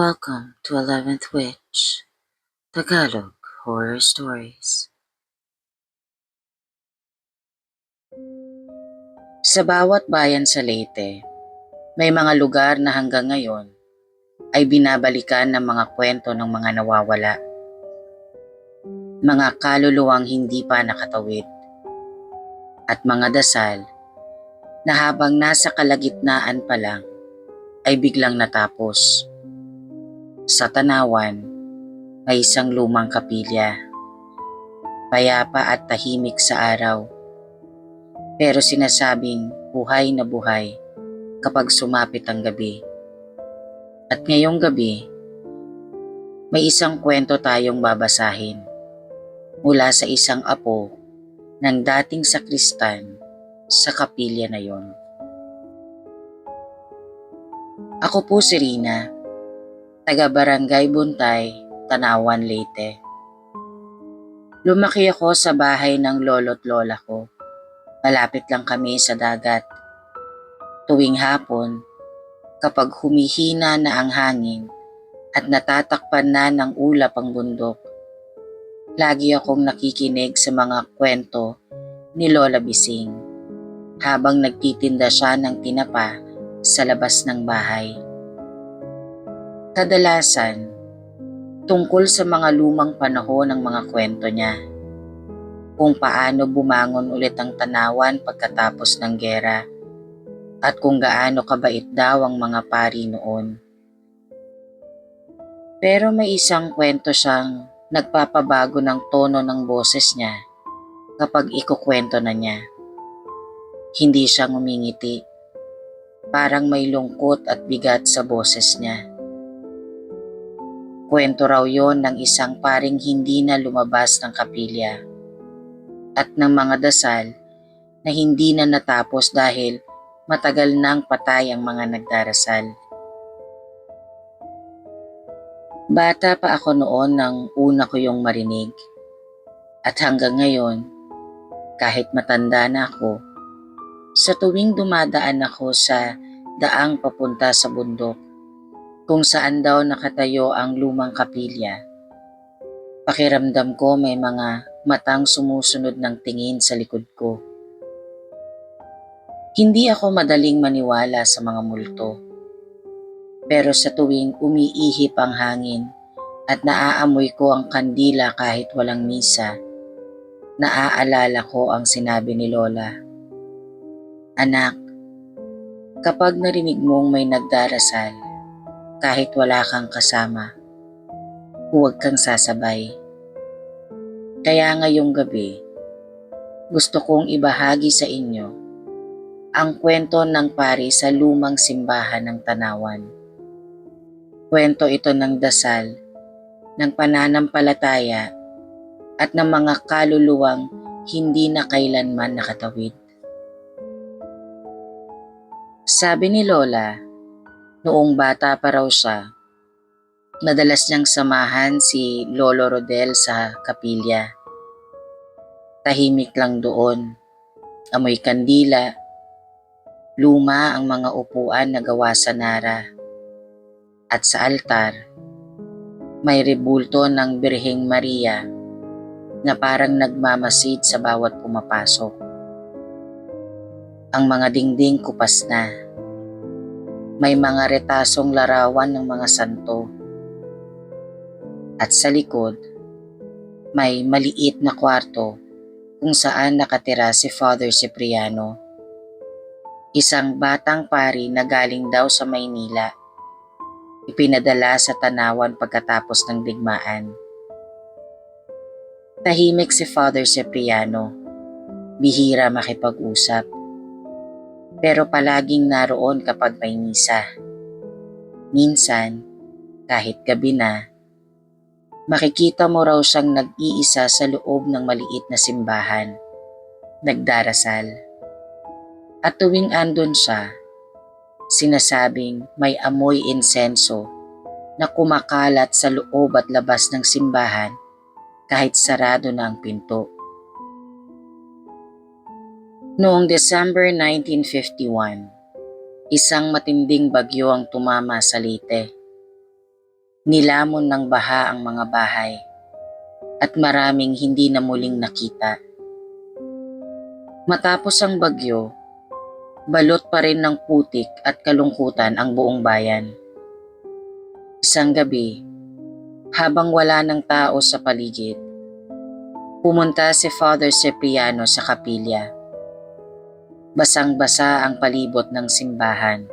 Welcome to 11th Witch, Tagalog Horror Stories. Sa bawat bayan sa Leyte, may mga lugar na hanggang ngayon ay binabalikan ng mga kwento ng mga nawawala. Mga kaluluwang hindi pa nakatawid. At mga dasal na habang nasa kalagitnaan pa lang ay biglang natapos. Sa Tanawan, may isang lumang kapilya. Payapa at tahimik sa araw. Pero sinasabing buhay na buhay kapag sumapit ang gabi. At ngayong gabi, may isang kwento tayong babasahin mula sa isang apo ng dating sakristan sa kapilya na yon. Ako po si Rina, taga Barangay Buntay, Tanawan, Leyte. Lumaki ako sa bahay ng lolo't lola ko. Malapit lang kami sa dagat. Tuwing hapon, kapag humihina na ang hangin at natatakpan na ng ulap ang bundok, lagi akong nakikinig sa mga kwento ni Lola Bising habang nagtitinda siya ng tinapa sa labas ng bahay. Kadalasan, tungkol sa mga lumang panahon ng mga kwento niya, kung paano bumangon ulit ang Tanawan pagkatapos ng giyera at kung gaano kabait daw ang mga pari noon. Pero may isang kwento siyang nagpapabago ng tono ng boses niya kapag ikukwento na niya. Hindi siya ngumingiti. Parang may lungkot at bigat sa boses niya. Kwento raw yon ng isang paring hindi na lumabas ng kapilya at ng mga dasal na hindi na natapos dahil matagal nang patay ang mga nagdarasal. Bata pa ako noon nang una ko yung marinig at hanggang ngayon, kahit matanda na ako, sa tuwing dumadaan ako sa daang papunta sa bundok kung saan daw nakatayo ang lumang kapilya, pakiramdam ko may mga matang sumusunod ng tingin sa likod ko. Hindi ako madaling maniwala sa mga multo. Pero sa tuwing umiihip ang hangin at naaamoy ko ang kandila kahit walang misa, naaalala ko ang sinabi ni Lola. Anak, kapag narinig mong may nagdarasal, kahit wala kang kasama, huwag kang sasabay. Kaya ngayong gabi, gusto kong ibahagi sa inyo ang kwento ng pari sa lumang simbahan ng Tanawan. Kwento ito ng dasal, ng pananampalataya at ng mga kaluluwang hindi na kailanman nakatawid. Sabi ni Lola, noong bata pa raw siya, madalas niyang samahan si Lolo Rodel sa kapilya. Tahimik lang doon, amoy kandila, luma ang mga upuan na gawa sa nara. At sa altar, may rebulto ng Birheng Maria na parang nagmamasid sa bawat pumapasok. Ang mga dingding kupas na. May mga retasong larawan ng mga santo. At sa likod, may maliit na kwarto kung saan nakatira si Father Cipriano, isang batang pari na galing daw sa Maynila. Ipinadala sa Tanawan pagkatapos ng digmaan. Tahimik si Father Cipriano, bihira makipag-usap, pero palaging naroon kapag may misa. Minsan, kahit gabi na, makikita mo raw siyang nag-iisa sa loob ng maliit na simbahan, nagdarasal. At tuwing andun siya, sinasabing may amoy insenso na kumakalat sa loob at labas ng simbahan kahit sarado na ang pinto. Noong December 1951, isang matinding bagyo ang tumama sa Leyte. Nilamon ng baha ang mga bahay at maraming hindi na muling nakita. Matapos ang bagyo, balot pa rin ng putik at kalungkutan ang buong bayan. Isang gabi, habang wala ng tao sa paligid, pumunta si Father Cipriano sa kapilya. Basang-basa ang palibot ng simbahan.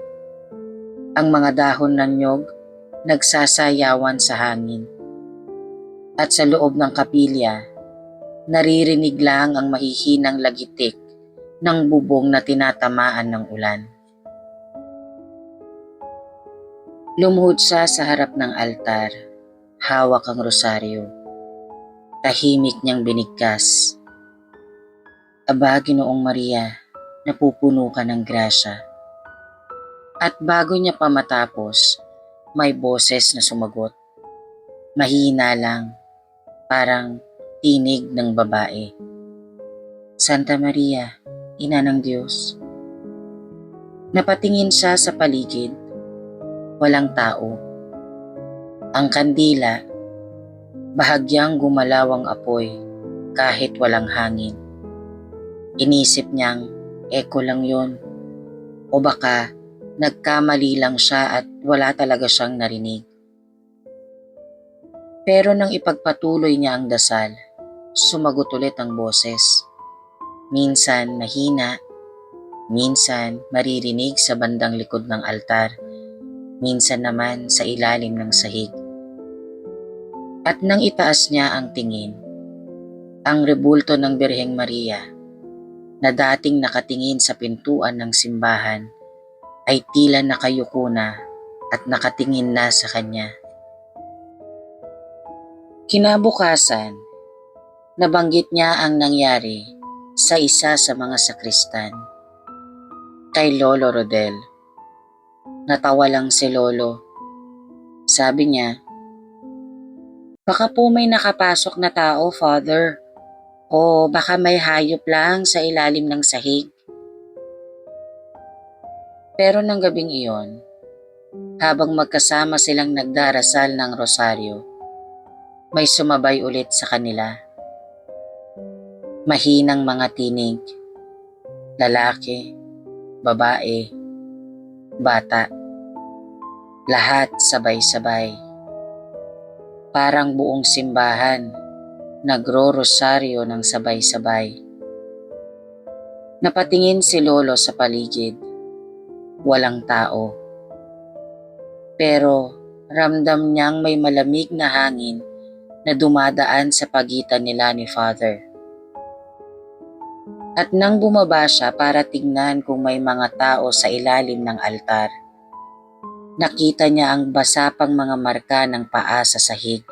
Ang mga dahon ng nyog nagsasayawan sa hangin. At sa loob ng kapilya, naririnig lang ang mahihinang lagitik ng bubong na tinatamaan ng ulan. Lumuhod siya sa harap ng altar, hawak ang rosaryo. Tahimik niyang binigkas. Aba, Ginoong Maria, napupuno ka ng grasya. At bago niya pa matapos, may boses na sumagot. Mahina lang, parang tinig ng babae. Santa Maria, Ina ng Diyos. Napatingin siya sa paligid. Walang tao. Ang kandila, bahagyang gumalaw ang apoy kahit walang hangin. Inisip niyang, eko lang yon. O baka nagkamali lang siya at wala talaga siyang narinig. Pero nang ipagpatuloy niya ang dasal, sumagot ulit ang boses. Minsan mahina, minsan maririnig sa bandang likod ng altar, minsan naman sa ilalim ng sahig. At nang itaas niya ang tingin, ang rebulto ng Birheng Maria na dating nakatingin sa pintuan ng simbahan ay tila nakayuko na at nakatingin na sa kanya. Kinabukasan, nabanggit niya ang nangyari sa isa sa mga sakristan, kay Lolo Rodel. Natawa lang si Lolo. Sabi niya, baka po may nakapasok na tao, Father. O baka may hayop lang sa ilalim ng sahig. Pero nang gabing iyon, habang magkasama silang nagdarasal ng rosaryo, may sumabay ulit sa kanila. Mahinang mga tinig, lalaki, babae, bata, lahat sabay-sabay. Parang buong simbahan, nagro-rosaryo ng sabay-sabay. Napatingin si Lolo sa paligid. Walang tao. Pero ramdam niyang may malamig na hangin na dumadaan sa pagitan nila ni Father. At nang bumaba siya para tignan kung may mga tao sa ilalim ng altar, nakita niya ang basa pang mga marka ng paa sa sahig.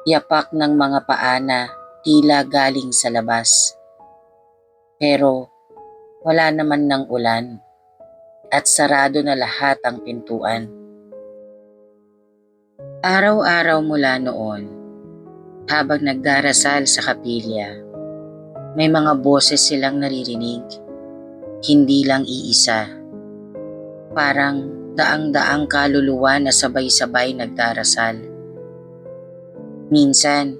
Yapak ng mga paa na tila galing sa labas. Pero wala naman ng ulan at sarado na lahat ang pintuan. Araw-araw mula noon, habang nagdarasal sa kapilya, may mga boses silang naririnig, hindi lang iisa. Parang daang-daang kaluluwa na sabay-sabay nagdarasal. Minsan,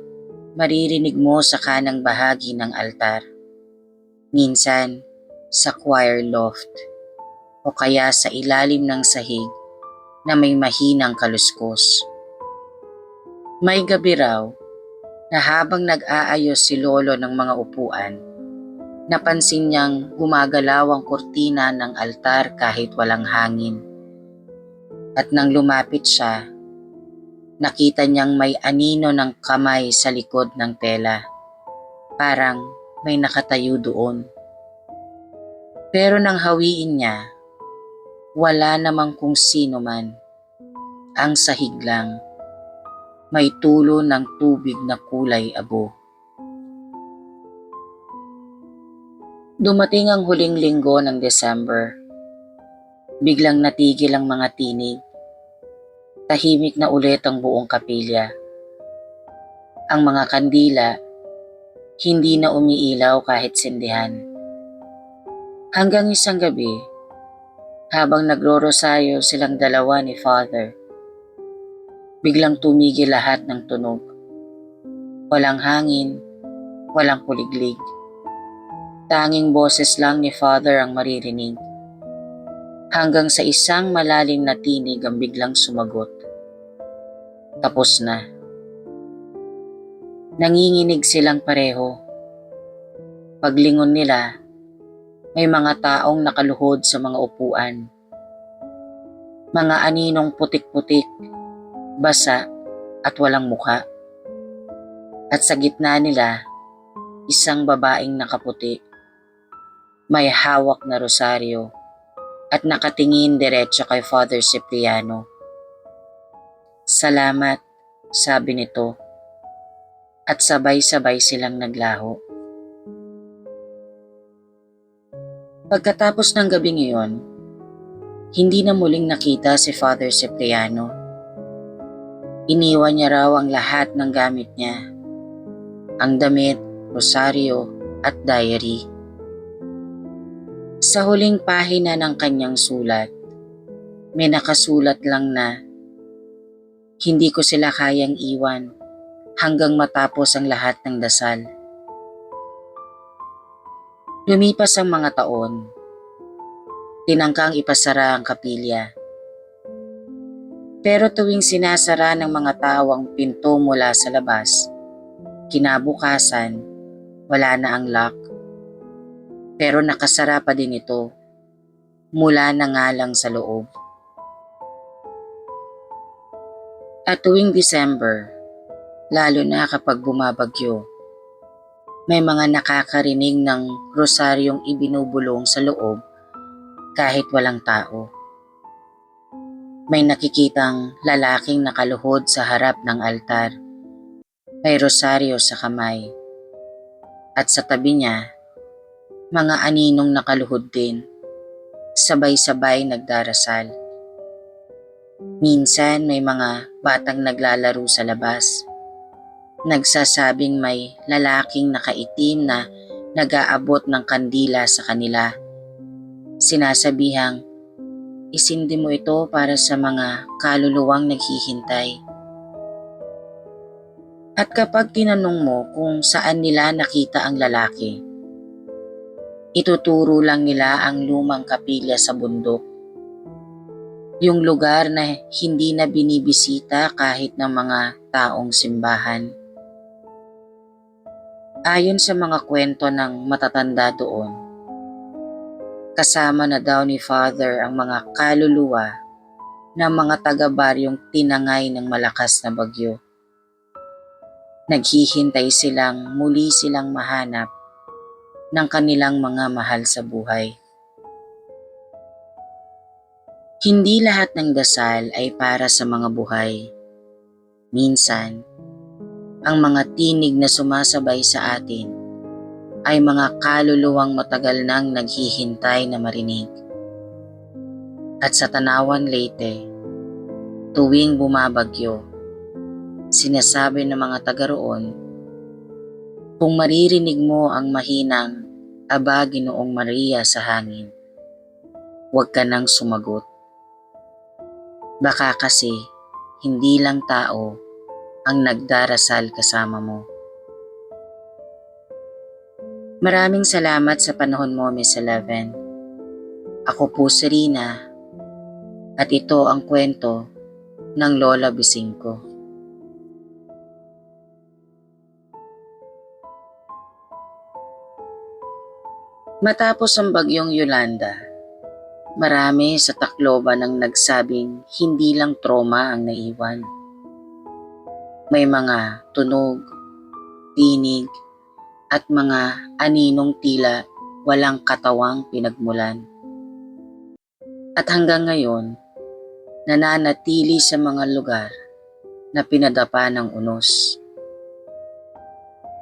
maririnig mo sa kanang bahagi ng altar. Minsan, sa choir loft. O kaya sa ilalim ng sahig na may mahinang kaluskos. May gabi raw na habang nag-aayos si Lolo ng mga upuan, napansin niyang gumagalaw ang kurtina ng altar kahit walang hangin. At nang lumapit siya, nakita niyang may anino ng kamay sa likod ng tela. Parang may nakatayo doon. Pero nang hawiin niya, wala namang kung sino man. Ang sahig lang. May tulo ng tubig na kulay abo. Dumating ang huling linggo ng December. Biglang natigil ang mga tinig. Tahimik na ulit ang buong kapilya. Ang mga kandila, hindi na umiilaw kahit sindihan. Hanggang isang gabi, habang nagro-rosayo silang dalawa ni Father, Biglang tumigil lahat ng tunog. Walang hangin, walang kuliglig. Tanging boses lang ni Father ang maririnig. Hanggang sa isang malalim na tinig ang biglang sumagot. Tapos na. Nanginginig silang pareho. Paglingon nila, may mga taong nakaluhod sa mga upuan. Mga aninong putik-putik, basa at walang mukha. At sa gitna nila, isang babaeng nakaputi. May hawak na rosaryo at nakatingin diretso kay Father Cipriano. Salamat, sabi nito, at sabay-sabay silang naglaho. Pagkatapos ng gabing iyon, hindi na muling nakita si Father Cipriano. Iniwan niya raw ang lahat ng gamit niya, ang damit, rosaryo at diary. Sa huling pahina ng kanyang sulat, may nakasulat lang na, hindi ko sila kayang iwan hanggang matapos ang lahat ng dasal. Lumipas ang mga taon, tinangkang ipasara ang kapilya. Pero tuwing sinasara ng mga tao ang pinto mula sa labas, kinabukasan, wala na ang lock. Pero nakasara pa din ito, mula na nga lang sa loob. At tuwing December, lalo na kapag bumabagyo, may mga nakakarinig ng rosaryong ibinubulong sa loob kahit walang tao. May nakikitang lalaking nakaluhod sa harap ng altar, may rosaryo sa kamay, at sa tabi niya, mga aninong nakaluhod din, sabay-sabay nagdarasal. Minsan may mga batang naglalaro sa labas, nagsasabing may lalaking nakaitim na nag-aabot ng kandila sa kanila. Sinasabihang, isindi mo ito para sa mga kaluluwang naghihintay. At kapag tinanong mo kung saan nila nakita ang lalaki, ituturo lang nila ang lumang kapilya sa bundok. Yung lugar na hindi na binibisita kahit ng mga taong simbahan. Ayon sa mga kwento ng matatanda doon, kasama na daw ni Father ang mga kaluluwa ng mga taga-baryong tinangay ng malakas na bagyo. Naghihintay silang muli silang mahanap ng kanilang mga mahal sa buhay. Hindi lahat ng dasal ay para sa mga buhay. Minsan, ang mga tinig na sumasabay sa atin ay mga kaluluwang matagal nang naghihintay na marinig. At sa Tanawan Leyte, tuwing bumabagyo, sinasabi ng mga taga roon, kung maririnig mo ang mahinang Aba Ginoong Maria sa hangin, huwag ka nang sumagot. Baka kasi hindi lang tao ang nagdarasal kasama mo. Maraming salamat sa panahon mo, Miss 11. Ako po si Rina at ito ang kwento ng Lola Bising ko. Matapos ang bagyong Yolanda, marami sa Tacloban ang nagsabing hindi lang trauma ang naiwan. May mga tunog, tinig, at mga aninong tila walang katawang pinagmulan. At hanggang ngayon, nananatili sa mga lugar na pinadapa ng unos.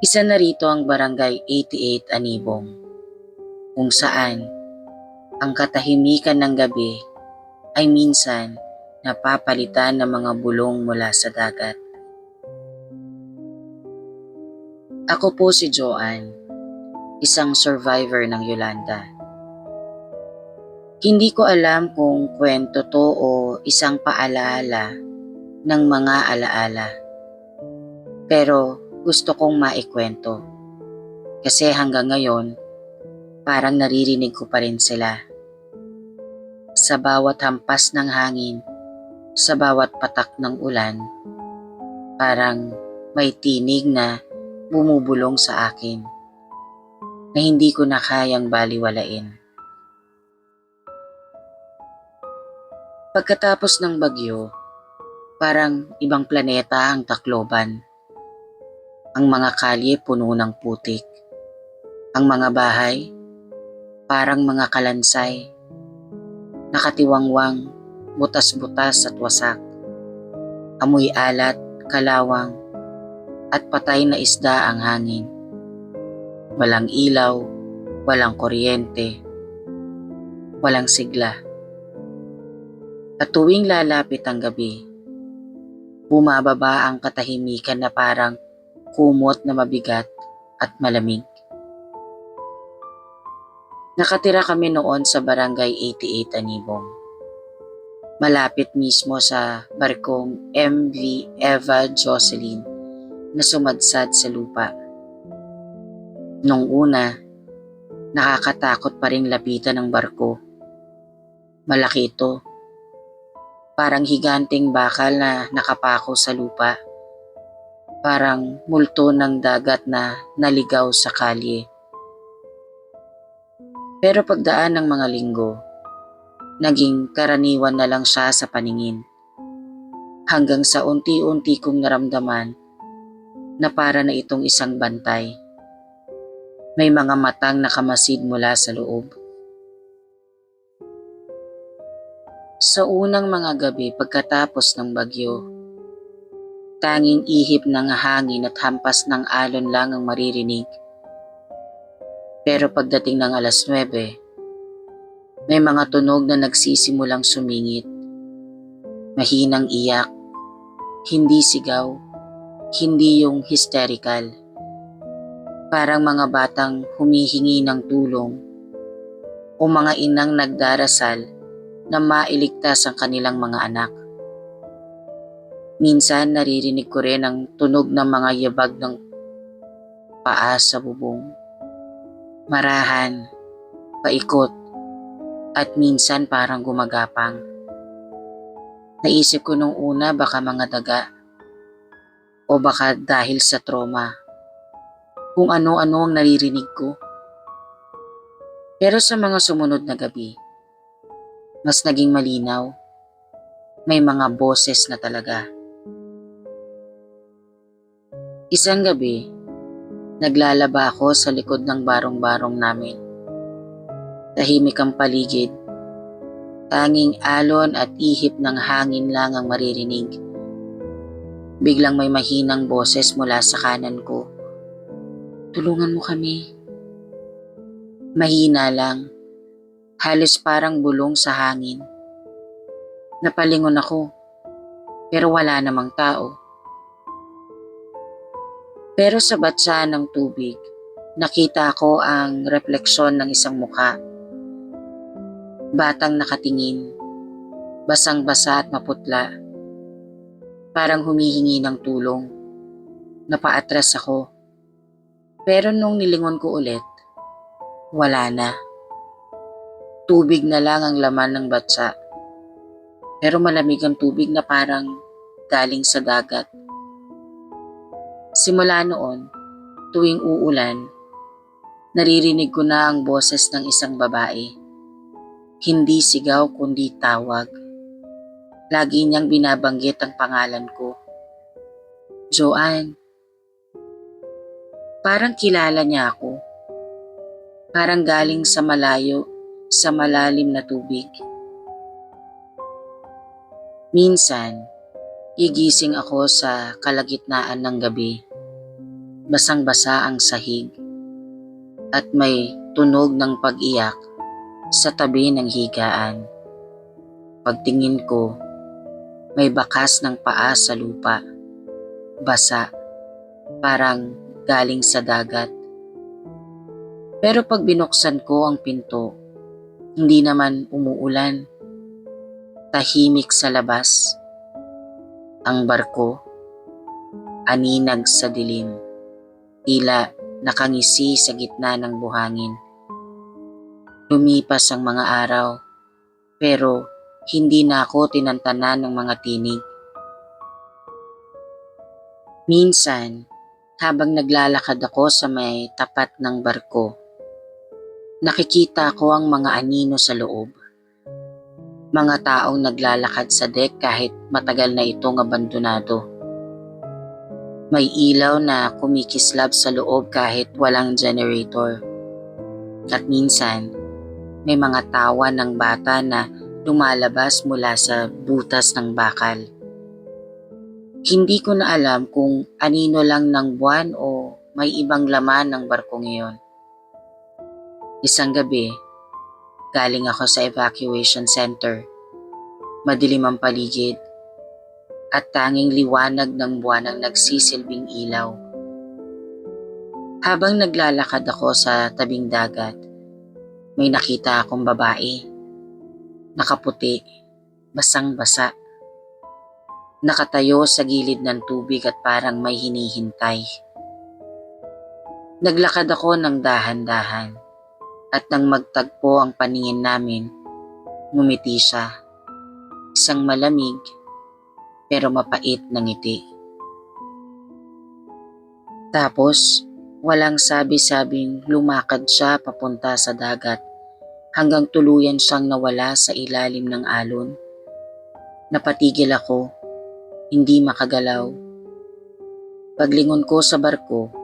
Isa na rito ang Barangay 88 Anibong, kung saan ang katahimikan ng gabi ay minsan napapalitan ng mga bulong mula sa dagat. Ako po si Joanne, isang survivor ng Yolanda. Hindi ko alam kung kwento to o isang paalala ng mga alaala. Pero gusto kong maikwento kasi hanggang ngayon parang naririnig ko pa rin sila. Sa bawat hampas ng hangin, sa bawat patak ng ulan, parang may tinig na bumubulong sa akin na hindi ko na kayang baliwalain. Pagkatapos ng bagyo, parang ibang planeta ang Tacloban. Ang mga kalye puno ng putik. Ang mga bahay parang mga kalansay. Nakatiwangwang, butas-butas at wasak. Amoy alat, kalawang, at patay na isda ang hangin. Walang ilaw, walang kuryente, walang sigla. At tuwing lalapit ang gabi, bumababa ang katahimikan na parang kumot na mabigat at malamig. Nakatira kami noon sa Barangay 88 Anibong. Malapit mismo sa barkong MV Eva Jocelyn na sumadsad sa lupa. Nung una, nakakatakot pa ring lapitan ng barko. Malaki ito. Parang higanting bakal na nakapako sa lupa. Parang multo ng dagat na naligaw sa kalye. Pero pagdaan ng mga linggo, naging karaniwan na lang siya sa paningin. Hanggang sa unti-unti kong naramdaman na para na itong isang bantay. May mga matang nakamasid mula sa loob. Sa unang mga gabi pagkatapos ng bagyo, tanging ihip ng hangin at hampas ng alon lang ang maririnig. Pero pagdating ng 9:00, may mga tunog na nagsisimulang sumingit. Mahinang iyak, hindi sigaw, hindi yung hysterical. Parang mga batang humihingi ng tulong o mga inang nagdarasal na mailigtas ang kanilang mga anak. Minsan naririnig ko rin ang tunog ng mga yabag ng paa sa bubong. Marahan, paikot, at minsan parang gumagapang. Naisip ko nung una baka mga daga o baka dahil sa trauma. Kung ano-ano ang naririnig ko. Pero sa mga sumunod na gabi, mas naging malinaw. May mga boses na talaga. Isang gabi, naglalaba ako sa likod ng barong-barong namin. Tahimik ang paligid. Tanging alon at ihip ng hangin lang ang maririnig. Biglang may mahinang boses mula sa kanan ko. Tulungan mo kami. Mahina lang. Halos parang bulong sa hangin. Napalingon ako, pero wala namang tao. Pero sa batsa ng tubig, nakita ko ang refleksyon ng isang mukha. Batang nakatingin, basang-basa at maputla. Parang humihingi ng tulong. Napaatras ako. Pero nung nilingon ko ulit, wala na. Tubig na lang ang laman ng batsa. Pero malamig ang tubig na parang galing sa dagat. Simula noon, tuwing uulan, naririnig ko na ang boses ng isang babae. Hindi sigaw kundi tawag. Lagi niyang binabanggit ang pangalan ko. Joanne. Parang kilala niya ako. Parang galing sa malayo, sa malalim na tubig. Minsan, gigising ako sa kalagitnaan ng gabi. Basang-basa ang sahig at may tunog ng pag-iyak sa tabi ng higaan. Pagtingin ko, may bakas ng paa sa lupa. Basa, parang galing sa dagat. Pero pag binuksan ko ang pinto, hindi naman umuulan. Tahimik sa labas. Ang barko, aninag sa dilim, tila nakangisi sa gitna ng buhangin. Lumipas ang mga araw, pero hindi na ako tinantanan ng mga tinig. Minsan, habang naglalakad ako sa may tapat ng barko, nakikita ko ang mga anino sa loob. Mga taong naglalakad sa deck kahit matagal na itong abandonado. May ilaw na kumikislab sa loob kahit walang generator. At minsan, may mga tawa ng bata na lumalabas mula sa butas ng bakal. Hindi ko na alam kung anino lang ng buwan o may ibang laman ng barko ngayon. Isang gabi, galing ako sa evacuation center. Madilim ang paligid at tanging liwanag ng buwan ang nagsisilbing ilaw. Habang naglalakad ako sa tabing dagat, may nakita akong babae. Nakaputi, basang-basa. Nakatayo sa gilid ng tubig at parang may hinihintay. Naglakad ako ng dahan-dahan at nang magtagpo ang paningin namin, ngumiti siya. Isang malamig pero mapait na ngiti. Tapos, walang sabi-sabing lumakad siya papunta sa dagat hanggang tuluyan siyang nawala sa ilalim ng alon. Napatigil ako, hindi makagalaw. Paglingon ko sa barko,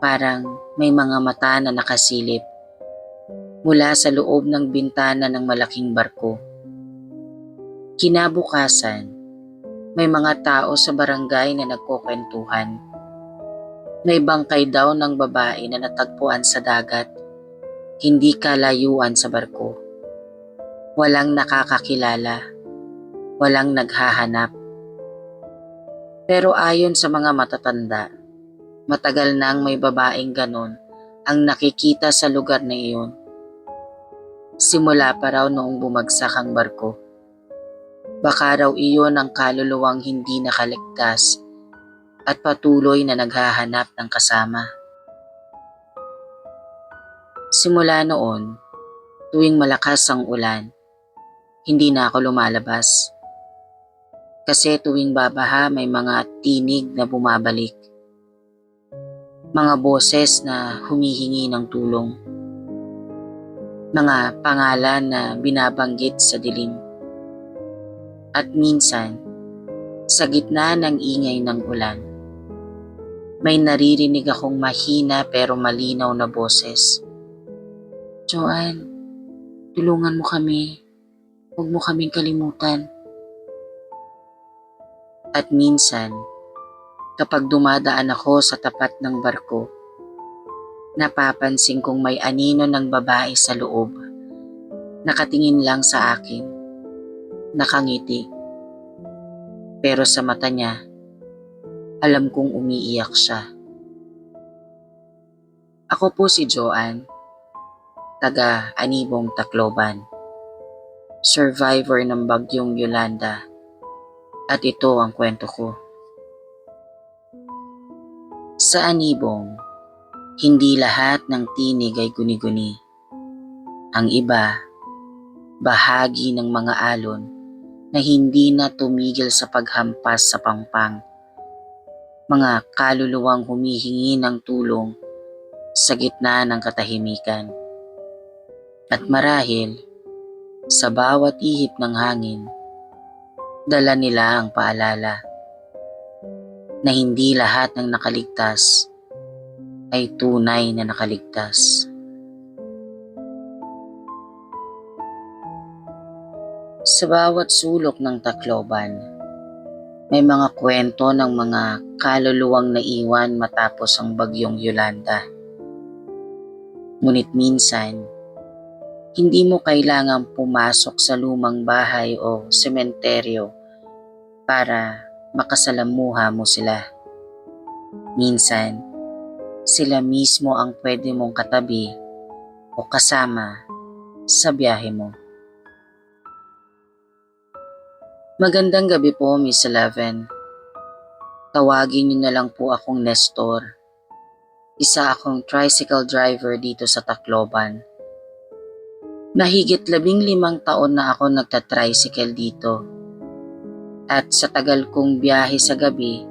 parang may mga mata na nakasilip mula sa loob ng bintana ng malaking barko. Kinabukasan, may mga tao sa barangay na nagkukwentuhan. May bangkay daw ng babae na natagpuan sa dagat, hindi kalayuan sa barko. Walang nakakakilala, walang naghahanap. Pero ayon sa mga matatanda, matagal nang may babaeng ganon ang nakikita sa lugar na iyon. Simula pa raw noong bumagsak ang barko. Baka raw iyon ang kaluluwang hindi nakaligtas at patuloy na naghahanap ng kasama. Simula noon, tuwing malakas ang ulan, hindi na ako lumalabas. Kasi tuwing babaha may mga tinig na bumabalik. Mga boses na humihingi ng tulong. Mga pangalan na binabanggit sa dilim. At minsan, sa gitna ng ingay ng ulan, may naririnig akong mahina pero malinaw na boses. Joanne, tulungan mo kami. Huwag mo kaming kalimutan. At minsan, kapag dumadaan ako sa tapat ng barko, napapansin kong may anino ng babae sa loob. Nakatingin lang sa akin. Nakangiti. Pero sa mata niya, alam kong umiiyak siya. Ako po si Joanne, taga Anibong, Tacloban. Survivor ng bagyong Yolanda. At ito ang kwento ko. Sa Anibong, hindi lahat ng tinig ay guni-guni. Ang iba, bahagi ng mga alon na hindi na tumigil sa paghampas sa pangpang. Mga kaluluwang humihingi ng tulong sa gitna ng katahimikan. At marahil, sa bawat ihip ng hangin, dala nila ang paalala na hindi lahat ng nakaligtas ay tunay na nakaligtas. Sa bawat sulok ng Tacloban, may mga kwento ng mga kaluluwang naiwan matapos ang bagyong Yolanda. Ngunit minsan, hindi mo kailangang pumasok sa lumang bahay o sementeryo para makasalamuha mo sila. Minsan, sila mismo ang pwede mong katabi o kasama sa biyahe mo. Magandang gabi po, Miss Eleven. Tawagin niyo na lang po akong Nestor. Isa akong tricycle driver dito sa Tacloban. Nahigit 15 taon na ako nagta-tricycle dito. At sa tagal kong biyahe sa gabi,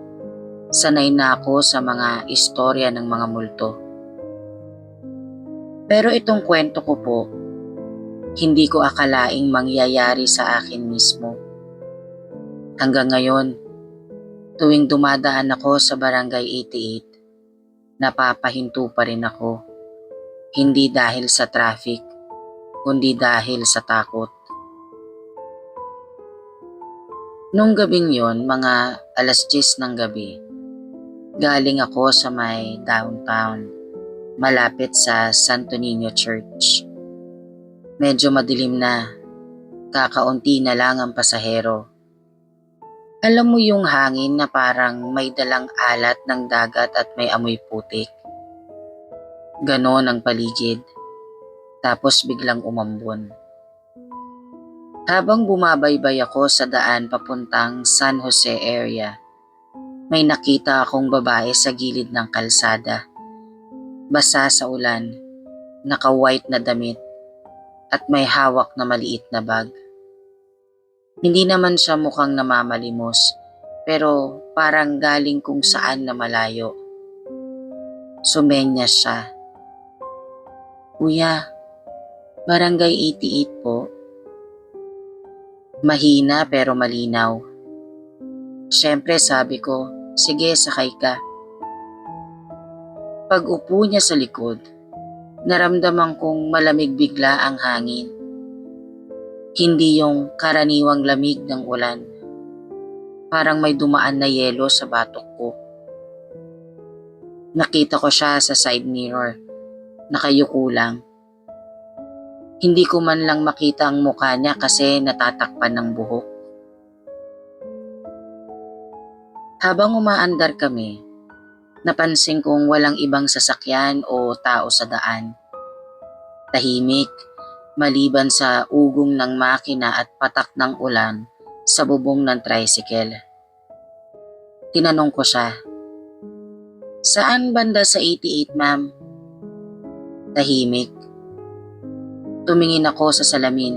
sanay na ako sa mga istorya ng mga multo. Pero itong kwento ko po, hindi ko akalaing mangyayari sa akin mismo. Hanggang ngayon, tuwing dumadaan ako sa Barangay 88, napapahinto pa rin ako. Hindi dahil sa traffic, kundi dahil sa takot. Nung gabing yon, mga 10:00 ng gabi, galing ako sa may downtown, malapit sa Santo Niño Church. Medyo madilim na, kakaunti na lang ang pasahero. Alam mo yung hangin na parang may dalang alat ng dagat at may amoy putik? Ganon ang paligid, tapos biglang umambon. Habang bumabaybay ako sa daan papuntang San Jose area, may nakita akong babae sa gilid ng kalsada. Basa sa ulan, naka-white na damit, at may hawak na maliit na bag. Hindi naman siya mukhang namamalimos, pero parang galing kung saan na malayo. Sumenya siya. "Kuya, Barangay 88 po." Mahina pero malinaw. Siyempre sabi ko, "Sige, sakay ka." Pag upo niya sa likod, naramdaman kong malamig bigla ang hangin. Hindi yung karaniwang lamig ng ulan. Parang may dumaan na yelo sa batok ko. Nakita ko siya sa side mirror, nakayuko lang. Hindi ko man lang makita ang mukha niya kasi natatakpan ng buhok. Habang umaandar kami, napansin kong walang ibang sasakyan o tao sa daan. Tahimik, maliban sa ugong ng makina at patak ng ulan sa bubong ng tricycle. Tinanong ko siya, "Saan banda sa 88, ma'am?" Tahimik. Tumingin ako sa salamin.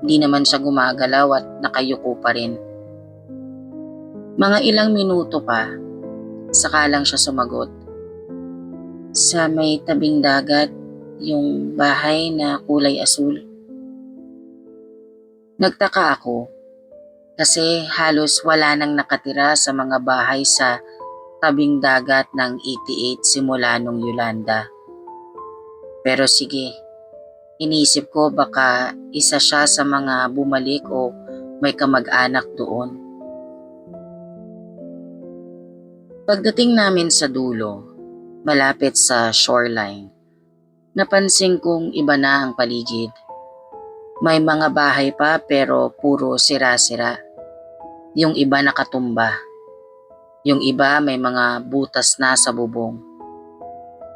Di naman siya gumagalaw at nakayuko pa rin. Mga ilang minuto pa, saka lang siya sumagot. "Sa may tabing dagat, yung bahay na kulay asul." Nagtaka ako kasi halos wala nang nakatira sa mga bahay sa tabing dagat ng 88 simula nung Yolanda. Pero sige, inisip ko baka isa siya sa mga bumalik o may kamag-anak doon. Pagdating namin sa dulo, malapit sa shoreline, napansin kong iba na ang paligid. May mga bahay pa pero puro sira-sira. Yung iba nakatumba. Yung iba may mga butas na sa bubong.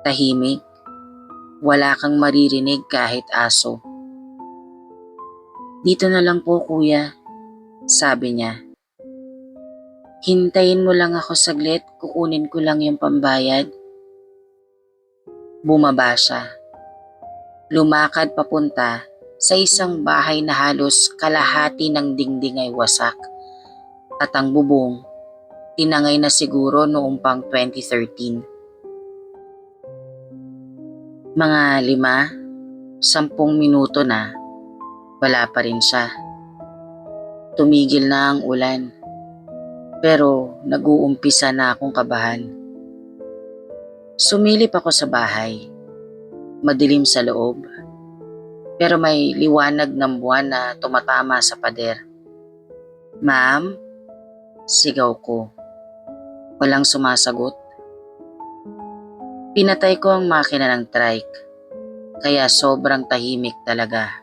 Tahimik. Wala kang maririnig kahit aso. "Dito na lang po, kuya," sabi niya. "Hintayin mo lang ako saglit, kukunin ko lang yung pambayad." Bumaba siya. Lumakad papunta sa isang bahay na halos kalahati ng dingding ay wasak. At ang bubong, tinangay na siguro noong pang 2013. Mga 5-10 minuto na, wala pa rin siya. Tumigil na ang ulan, pero nag-uumpisa na akong kabahan. Sumilip ako sa bahay. Madilim sa loob, pero may liwanag ng buwan na tumatama sa pader. "Ma'am?" Sigaw ko. Walang sumasagot. Pinatay ko ang makina ng trike, kaya sobrang tahimik talaga.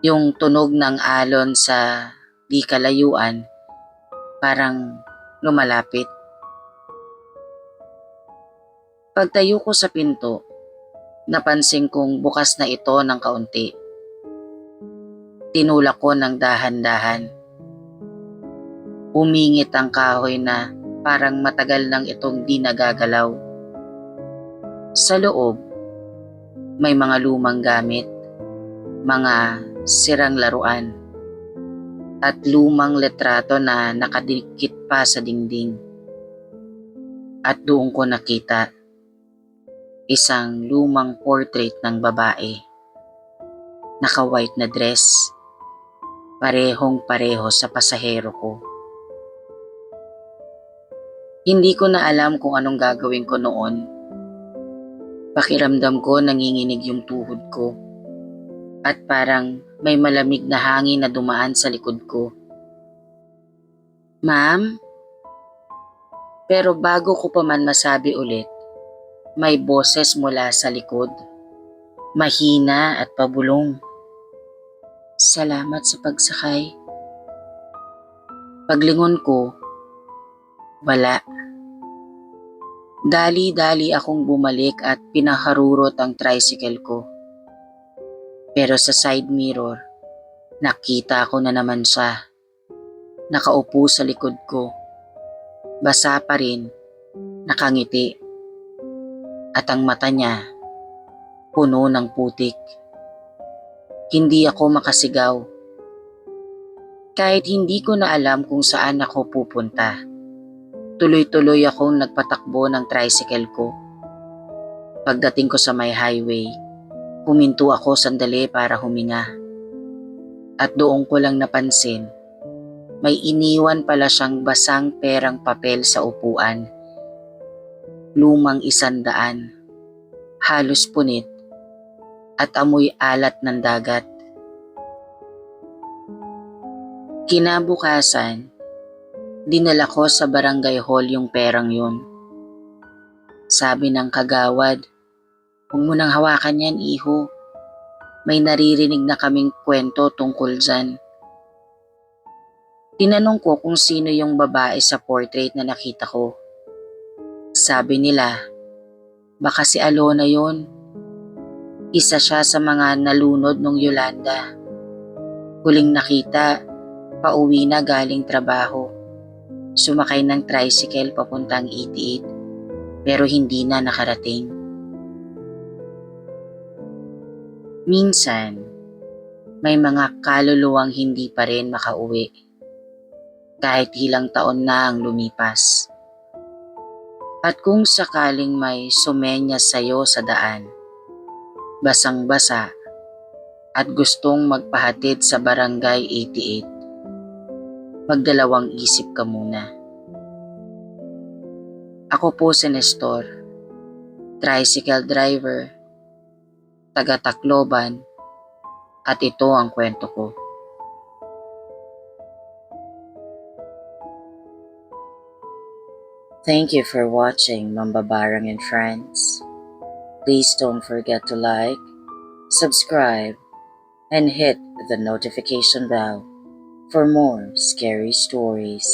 Yung tunog ng alon sa di kalayuan, parang lumalapit. Pagtayo ko sa pinto, napansin kong bukas na ito ng kaunti. Tinulak ko ng dahan-dahan. Umingit ang kahoy na parang matagal nang itong di nagagalaw. Sa loob, may mga lumang gamit, mga sirang laruan, at lumang letrato na nakadikit pa sa dingding. At doon ko nakita isang lumang portrait ng babae. Naka-white na dress, parehong-pareho sa pasahero ko. Hindi ko na alam kung anong gagawin ko noon. Pakiramdam ko nanginginig yung tuhod ko at parang may malamig na hangin na dumaan sa likod ko. Ma'am? Pero bago ko pa man masabi ulit, may boses mula sa likod. Mahina at pabulong. Salamat sa pagsakay. Paglingon ko, wala. Dali-dali akong bumalik at pinaharurot ang tricycle ko. Pero sa side mirror, nakita ko na naman siya. Nakaupo sa likod ko. Basa pa rin, nakangiti. At ang mata niya, puno ng putik. Hindi ako makasigaw. Kahit hindi ko na alam kung saan ako pupunta. Tuloy-tuloy akong nagpatakbo ng tricycle ko. Pagdating ko sa may highway, huminto ako sandali para huminga. At doon ko lang napansin, may iniwan pala siyang basang perang papel sa upuan. Lumang 100, halos punit, at amoy alat ng dagat. Kinabukasan, dinala ko sa barangay hall yung perang yun. Sabi ng kagawad, "Huwag mo nang hawakan yan, iho. May naririnig na kaming kwento tungkol dyan." Tinanong ko kung sino yung babae sa portrait na nakita ko. Sabi nila, baka si Alona yon. Isa siya sa mga nalunod nung Yolanda. Huling nakita, pauwi na galing trabaho. Sumakay ng tricycle papuntang 88 pero hindi na nakarating. Minsan, may mga kaluluwang hindi pa rin makauwi kahit ilang taon na ang lumipas. At kung sakaling may sumenyas sa'yo sa daan, basang-basa at gustong magpahatid sa barangay 88, magdalawang isip ka muna. Ako po si Nestor, tricycle driver, taga Tacloban, at ito ang kwento ko. Thank you for watching, Mambabarang and friends. Please don't forget to like, subscribe, and hit the notification bell for more scary stories.